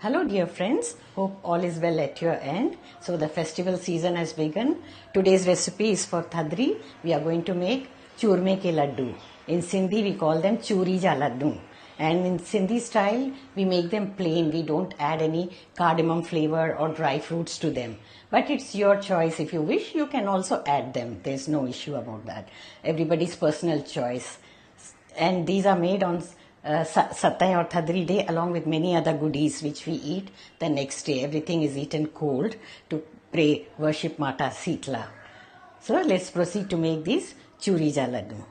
Hello dear friends, hope all is well at your end. So the festival season has begun. Today's recipe is for Thadri. We are going to make Churme ke Laddoo. In Sindhi we call them Choori Laddoon. And in Sindhi style we make them plain. We don't add any cardamom flavor or dry fruits to them. But it's your choice. If you wish, you can also add them. There's no issue about that. Everybody's personal choice. And these are made on Satai or Thadri day along with many other goodies which we eat the next day. Everything is eaten cold to pray, worship Mata Sitla. So let's proceed to make these Choori Laddoon.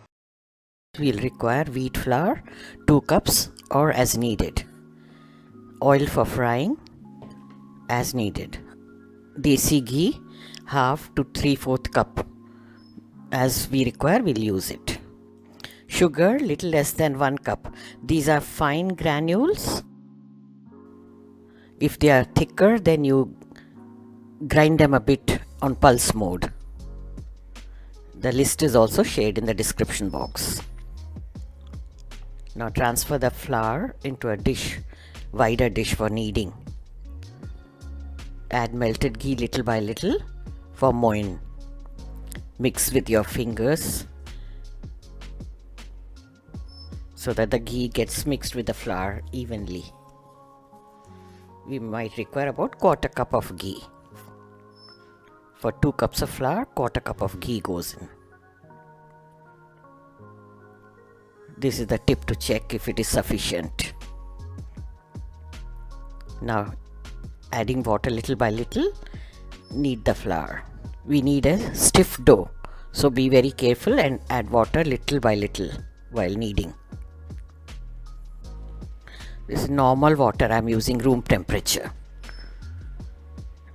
We'll require wheat flour, 2 cups or as needed. Oil for frying as needed. Desi ghee, half to 3/4 cup. As we require, we'll use it. Sugar, little less than 1 cup. These are fine granules. If they are thicker, then you grind them a bit on pulse mode. The list is also shared in the description box. Now transfer the flour into a dish, wider dish for kneading. Add melted ghee little by little for moin. Mix with your fingers so that the ghee gets mixed with the flour evenly. We might require about 1/4 cup of ghee. For 2 cups of flour, 1/4 cup of ghee goes in. This is the tip to check if it is sufficient. Now, adding water little by little, knead the flour. We need a stiff dough, so be very careful and add water little by little while kneading. This is normal water. I am using room temperature.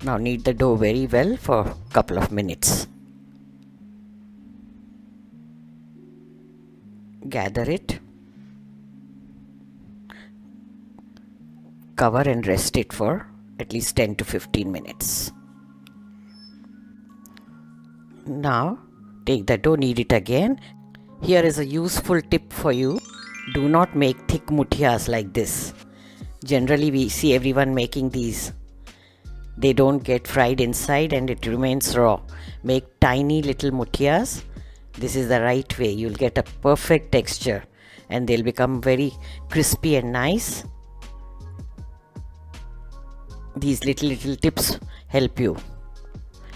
Now knead the dough very well for a couple of minutes. Gather it. Cover and rest it for at least 10 to 15 minutes. Now take the dough, knead it again. Here is a useful tip for you. Do not make thick muthias like this. Generally we see everyone making these. They don't get fried inside and it remains raw. Make tiny little muthias. This is the right way. You'll get a perfect texture and they'll become very crispy and nice. These little tips help you.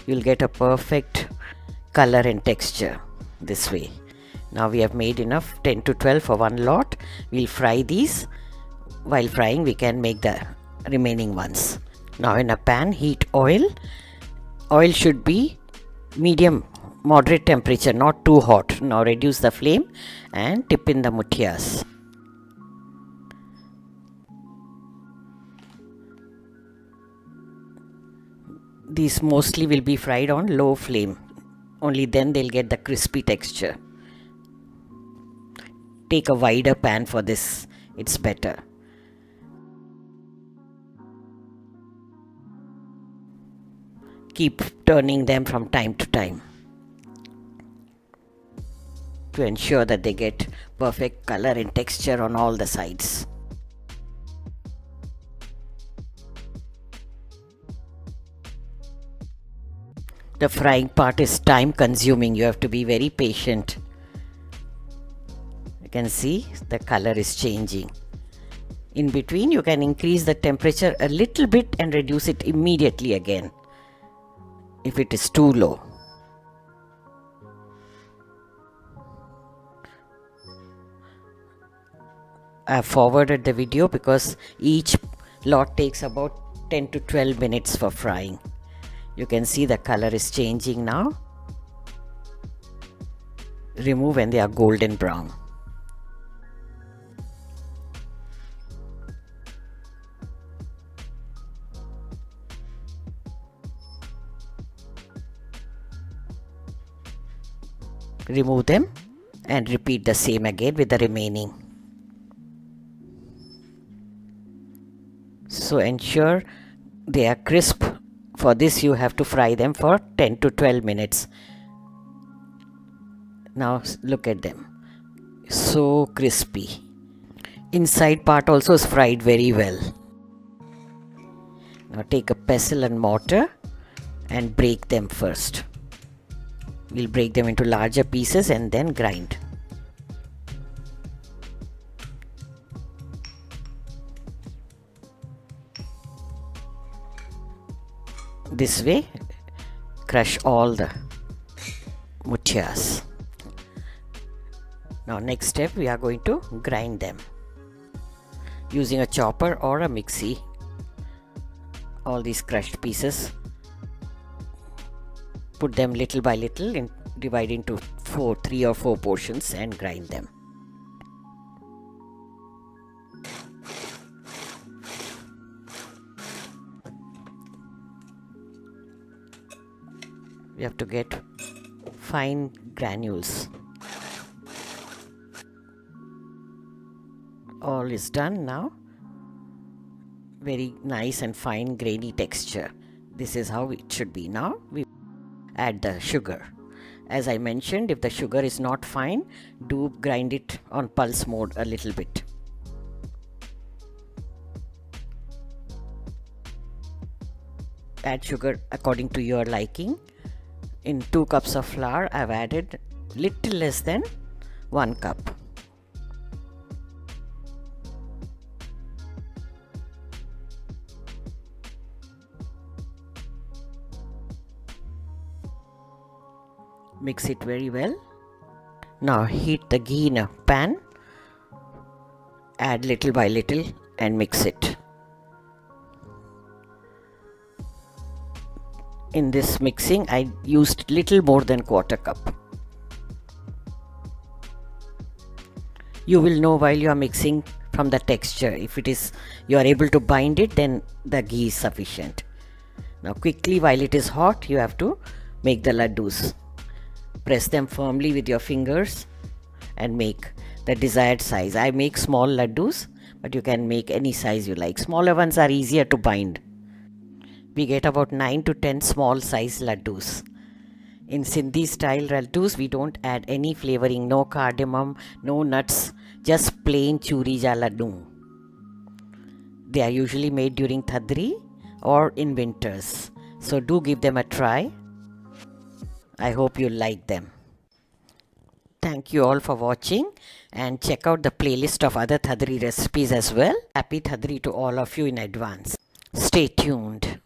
You'll get a perfect color and texture this way. Now we have made enough, 10 to 12 for one lot. We'll fry these. While frying we can make the remaining ones. Now in a pan, heat oil. Oil should be medium, moderate temperature, not too hot. Now reduce the flame and tip in the muthias. These mostly will be fried on low flame. Only then they'll get the crispy texture. Take a wider pan for this, it's better. Keep turning them from time to time to ensure that they get perfect color and texture on all the sides. The frying part is time consuming. You have to be very patient. You can see the color is changing. In between you can increase the temperature a little bit and reduce it immediately again if it is too low. I have forwarded the video because each lot takes about 10 to 12 minutes for frying. You can see the color is changing now. Remove when they are golden brown. Remove them and repeat the same again with the remaining. So ensure they are crisp. For this you have to fry them for 10 to 12 minutes. Now look at them. So crispy. Inside part also is fried very well. Now take a pestle and mortar and break them first. We'll break them into larger pieces and then grind. This way, crush all the muthias. Now next step, we are going to grind them using a chopper or a mixie. All these crushed pieces, put them little by little and divide into 3 or 4 portions and grind them. We have to get fine granules. All is done now. Very nice and fine grainy texture. This is how it should be. Now we add the sugar. As I mentioned, if the sugar is not fine, do grind it on pulse mode a little bit. Add sugar according to your liking. In 2 cups of flour, I have added little less than 1 cup. Mix it very well. Now heat the ghee in a pan. Add little by little and mix it. In this mixing, I used little more than 1/4 cup. You will know while you are mixing from the texture. If you are able to bind it, then the ghee is sufficient. Now quickly, while it is hot, you have to make the laddoos. Press them firmly with your fingers and make the desired size. I make small laddoos, but you can make any size you like. Smaller ones are easier to bind. We get about 9 to 10 small size laddoos. In Sindhi style laddoos, we don't add any flavoring, no cardamom, no nuts, just plain Choori Laddoon. They are usually made during Thadri or in winters. So do give them a try. I hope you like them. Thank you all for watching and check out the playlist of other Thadri recipes as well. Happy Thadri to all of you in advance. Stay tuned.